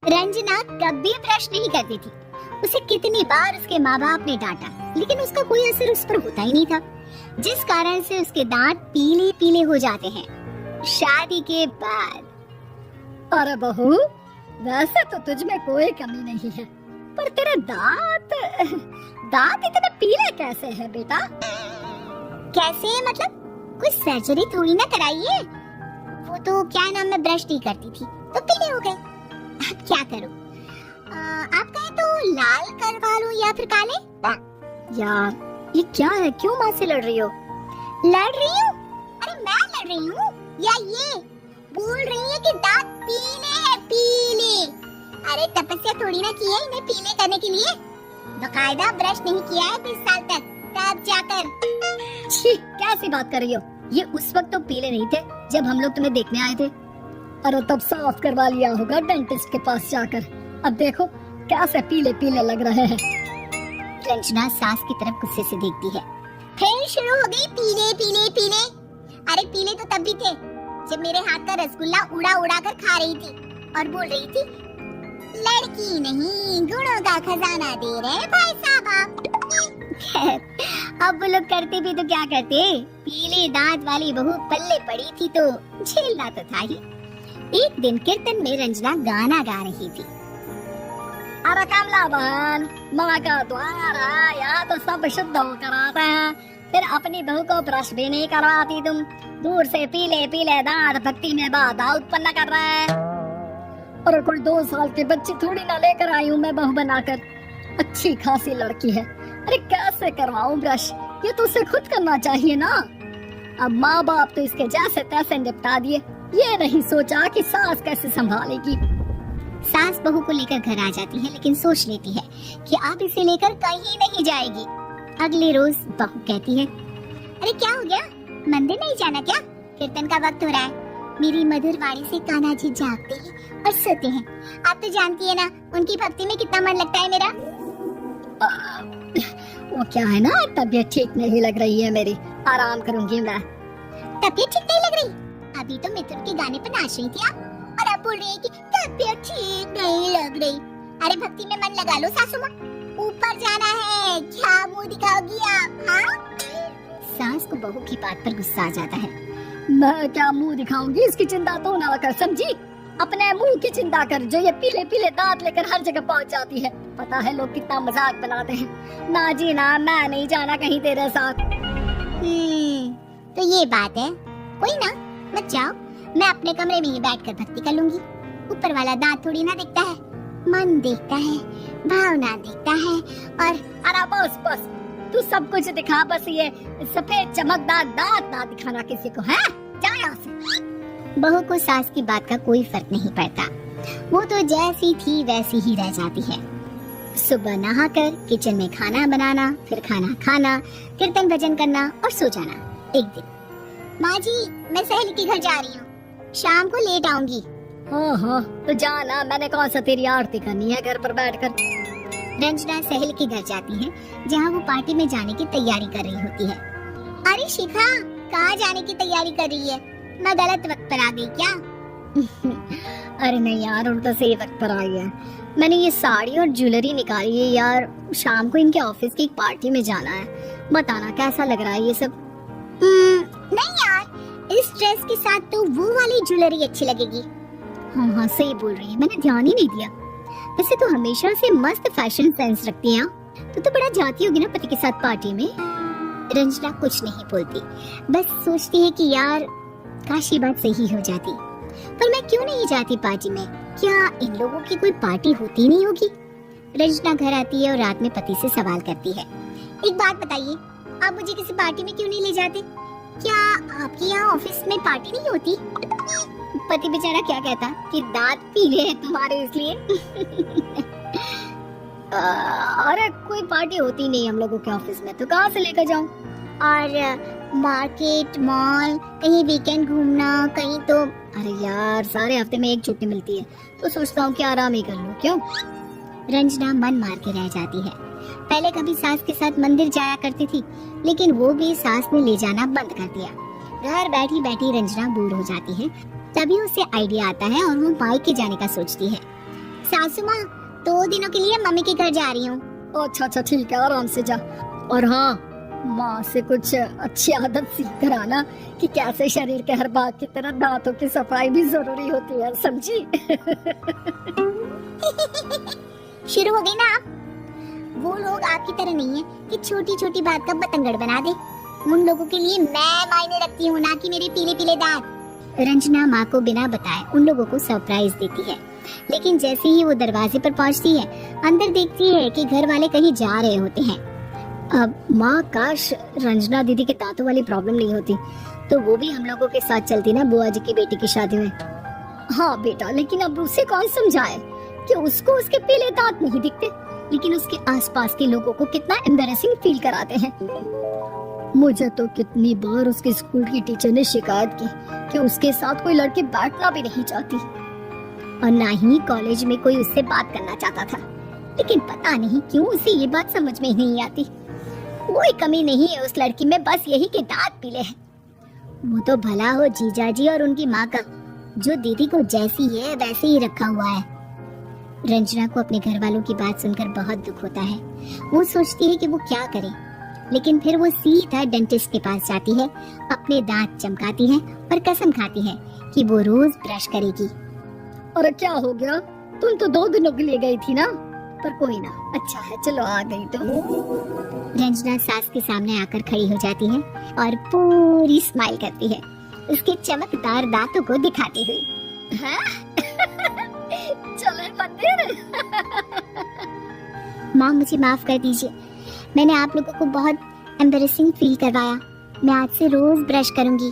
रंजना कभी ब्रश नहीं करती थी। उसे कितनी बार उसके माँ बाप ने डांटा, लेकिन उसका कोई असर उस पर होता ही नहीं था, जिस कारण से उसके दांत पीले पीले हो जाते हैं। शादी के बाद। अरे बहू, वैसे तो तुझ में कोई कमी नहीं है, पर तेरे दांत इतने पीले कैसे हैं बेटा? कैसे मतलब? कोई सर्जरी थोड़ी ना कराइए। वो तो क्या नाम, मैं ब्रश नहीं करती थी तो पीले हो गए। अब क्या करूं? आप कहें तो लाल करवा लूं या फिर काले? यार ये क्या है, क्यों माँ से लड़ रही हो? लड़ रही हूँ? अरे मैं लड़ रही हूँ या ये बोल रही है कि दांत पीले हैं, पीले। अरे तपस्या थोड़ी ना की है इन्हें पीले करने के लिए। बकायदा ब्रश नहीं किया है 20 साल तक, तब जाकर। छी, कैसी बात कर रही हो? ये उस वक्त तो पीले नहीं थे जब हम लोग तुम्हें देखने आए थे। अरे तब साफ करवा लिया होगा डेंटिस्ट के पास जाकर। अब देखो कैसे पीले पीले लग रहे हैं। रंजना सास की तरफ गुस्से से देखती है। फिर शुरू हो गई पीले पीले पीले। अरे पीले तो तब भी थे जब मेरे हाथ का रसगुल्ला उड़ा उड़ा कर खा रही थी और बोल रही थी, लड़की नहीं गुणों का खजाना दे रहे भाई साहब आप। अब वो लोग करते भी तो क्या करते, पीले दांत वाली बहू पल्ले पड़ी थी तो झेलना तो था ही। एक दिन कीर्तन में रंजना गाना गा रही थी। अरे कमला बहन, माँ का द्वार आया तो सब शुद्ध होकर आता है, फिर अपनी बहू को ब्रश भी नहीं करवाती तुम। दूर से पीले पीले दांत भक्ति में बाधा उत्पन्न कर रहा है। अरे कोई 2 साल के बच्ची थोड़ी ना लेकर आई हूँ मैं बहू बनाकर, अच्छी खासी लड़की है। अरे कैसे करवाऊं ब्रश, ये तो उसे खुद करना चाहिए ना। अब माँ बाप तो इसके जैसे तैसे निपटा दिए, ये नहीं सोचा कि सास कैसे संभालेगी। सास बहू को लेकर घर आ जाती है, लेकिन सोच लेती है कि अब इसे लेकर कहीं नहीं जाएगी। अगले रोज बहू कहती है, अरे क्या हो गया, मंदिर नहीं जाना क्या? कीर्तन का वक्त हो रहा है। मेरी मधुर वाणी से कान्हा जी जागते हैं और सोते हैं। आप तो जानती है ना उनकी भक्ति में कितना मन लगता है मेरा। वो क्या है ना, तबीयत ठीक नहीं लग रही है मेरी, आराम करूंगी मैं। तबीयत ठीक नहीं लग रही? अभी तो मिथुन के गाने पर नाच रही थी आप, और अब बोल रही है कि तबीयत ठीक नहीं लग रही। अरे भक्ति में मन लगा लो सासू माँ, ऊपर जाना है, क्या मुंह दिखाओगी आप? हाँ? सास को बहू की बात पर गुस्सा आ जाता है। मैं क्या मुंह दिखाऊंगी, इसकी चिंता तो ना कर, समझी? अपने मुंह की चिंता कर, जो ये पीले पीले दांत लेकर हर जगह पहुंच जाती है। पता है लोग कितना मजाक बनाते हैं। ना जी ना, मैं नहीं जाना कहीं तेरे साथ। तो ये बात है, कोई ना, मत जाओ, मैं अपने कमरे में ही बैठकर भक्ति कर लूंगी। ऊपर वाला दांत थोड़ी ना देखता है, मन देखता है, भावना देखता है। और अरे बस बस, तू सब कुछ दिखा, बस ये सफेद चमकदार दांत ना दिखाना किसी को, है? जा यहाँ से। बहू को सास की बात का कोई फर्क नहीं पड़ता, वो तो जैसी थी वैसी ही रह जाती है। सुबह नहाकर किचन में खाना बनाना, फिर खाना खाना, कीर्तन भजन करना और सो जाना। एक दिन, माँ जी मैं सहेली के घर जा रही हूँ, शाम को लेट आऊंगी। हाँ तो जाना, मैंने कौन सा तेरी आरती करनी है घर पर बैठकर। रंजना सहेली के घर जाती है, जहाँ वो पार्टी में जाने की तैयारी कर रही होती है। अरे शिखा, कहाँ जाने की तैयारी कर रही है? मैं गलत वक्त पर आ गई क्या? अरे नहीं यार, उल्टा सही वक्त पर आई है। मैंने ये साड़ी और ज्वेलरी निकाली है यार, शाम को इनके ऑफिस की एक पार्टी में जाना है। बताना कैसा लग रहा है ये सब? नहीं यार, इस ड्रेस के साथ तो वो वाली ज्वेलरी अच्छी लगेगी। हाँ सही बोल रही है, मैंने ध्यान ही नहीं दिया। वैसे तो हमेशा से मस्त फैशन सेंस रखती है। तो बड़ा जाती होगी ना पति के साथ पार्टी में। रंजना कुछ नहीं बोलती, बस सोचती है कि यार काश ये बात सही हो जाती, पर मैं क्यों नहीं जाती पार्टी में? क्या इन लोगों की कोई पार्टी होती नहीं होगी? रंजना घर आती है और रात में पति से सवाल करती है, एक बात बताइए, आप मुझे किसी पार्टी में क्यों नहीं ले जाते? क्या आपके यहाँ ऑफिस में पार्टी नहीं होती? पति बेचारा क्या कहता कि दांत पीले हैं तुम्हारे इसलिए। अरे कोई पार्टी होती नहीं हम लोगों के ऑफिस में, तो कहाँ से लेकर जाऊँ? और मार्केट, मॉल, कहीं वीकेंड घूमना, कहीं तो। अरे यार सारे हफ्ते में एक छुट्टी मिलती है, तो सोचता हूँ कि आराम ही कर लूँ। क्यों? रंजना मन मार के रह जाती है। पहले कभी सास के साथ मंदिर जाया करती थी, लेकिन वो भी सास ने ले जाना बंद कर दिया। घर बैठी बैठी रंजना बोर हो जाती है। तभी उसे आइडिया आता है और वो मायके जाने का सोचती है। सासू माँ 2 दिनों के लिए मम्मी के घर जा रही हूँ। अच्छा अच्छा ठीक है, आराम से जा। और हाँ, माँ से कुछ अच्छी आदत सीख कर आना कि कैसे शरीर के हर भाग की तरह दांतों की सफाई भी जरूरी होती है, समझी? शुरू हो गई ना आप। वो लोग आपकी तरह नहीं है कि छोटी छोटी बात का बतंगड़ बना दे। उन लोगों के लिए मैं मायने रखती हूँ, ना कि मेरे पीले पीले दांत। रंजना माँ को बिना बताए उन लोगों को सरप्राइज देती है, लेकिन जैसे ही वो दरवाजे पर पहुँचती है, अंदर देखती है कि घर वाले कहीं जा रहे होते हैं। अब माँ, काश रंजना दीदी के दांतों वाली प्रॉब्लम नहीं होती तो वो भी हम लोगों के साथ चलती ना बुआ जी की बेटी की शादी में। हाँ बेटा, लेकिन अब उसे कौन समझाए कि उसको उसके पीले दांत नहीं दिखते, लेकिन उसके आसपास के लोगों को कितना एम्बैरेसिंग फील कराते हैं। मुझे तो कितनी बार उसके स्कूल की टीचर ने शिकायत की कि उसके साथ कोई लड़की बैठना भी नहीं चाहती, और ना ही कॉलेज में कोई उससे बात करना चाहता था। लेकिन पता नहीं क्यों उसे ये बात समझ में नहीं आती। कोई कमी नहीं है उस लड़की में, बस यही कि दांत पीले हैं। वो तो भला हो जीजा जी और उनकी माँ का, जो दीदी को जैसी है वैसे ही रखा हुआ है। रंजना को अपने घर वालों की बात सुनकर बहुत दुख होता है। वो सोचती है कि वो क्या करे, लेकिन फिर वो सीधा डेंटिस्ट के पास जाती है, अपने दांत चमकाती है और कसम खाती है कि वो रोज ब्रश करेगी। और क्या हो गया, तुम तो 2 दिनों के लिए गई थी ना, पर कोई ना, अच्छा है, चलो आ गई तो। रंजना सास के सामने आकर खड़ी हो जाती है और पूरी स्माइल करती है, उसके चमकदार दांतों को दिखाती हुई। हैं? चले मंदिर। माँ मुझे माफ कर दीजिए, मैंने आप लोगों को बहुत एम्बैरेसिंग फील करवाया। मैं आज से रोज ब्रश करूंगी।